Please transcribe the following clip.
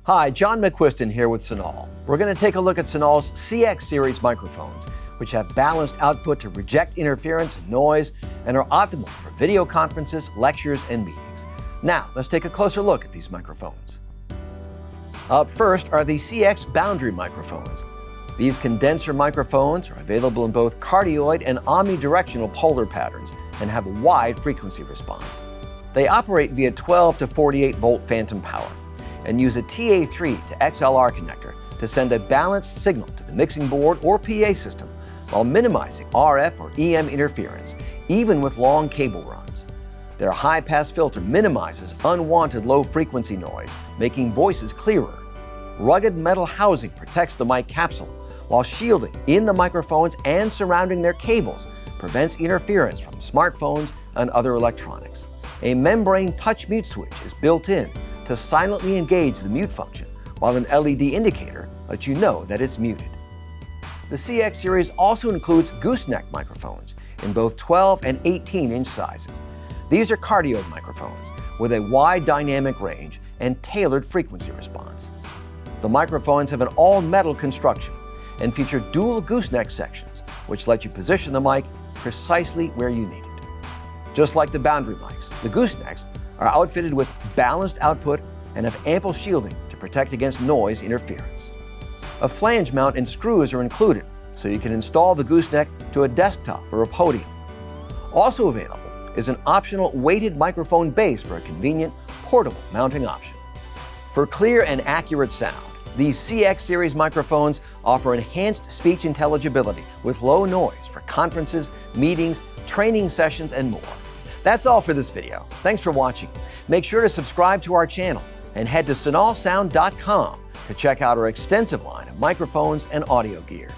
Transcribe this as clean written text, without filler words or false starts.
Hi, John McQuiston here with Senal. We're going to take a look at Senal's CX series microphones, which have balanced output to reject interference and noise and are optimal for video conferences, lectures, and meetings. Now, let's take a closer look at these microphones. Up first are the CX boundary microphones. These condenser microphones are available in both cardioid and omnidirectional polar patterns and have a wide frequency response. They operate via 12 to 48 volt phantom power and use a TA3 to XLR connector to send a balanced signal to the mixing board or PA system while minimizing RF or EM interference, even with long cable runs. Their high-pass filter minimizes unwanted low-frequency noise, making voices clearer. Rugged metal housing protects the mic capsule, while shielding in the microphones and surrounding their cables prevents interference from smartphones and other electronics. A membrane touch mute switch is built in to silently engage the mute function, while an LED indicator lets you know that it's muted. The CX series also includes Gooseneck microphones in both 12 and 18-inch sizes. These are cardioid microphones with a wide dynamic range and tailored frequency response. The microphones have an all-metal construction and feature dual gooseneck sections, which let you position the mic precisely where you need it. Just like the boundary mics, the goosenecks are outfitted with balanced output and have ample shielding to protect against noise interference. A flange mount and screws are included, so you can install the gooseneck to a desktop or a podium. Also available is an optional weighted microphone base for a convenient, portable mounting option. For clear and accurate sound, these CX series microphones offer enhanced speech intelligibility with low noise for conferences, meetings, training sessions, and more. That's all for this video. Thanks for watching. Make sure to subscribe to our channel and head to senalsound.com to check out our extensive line of microphones and audio gear.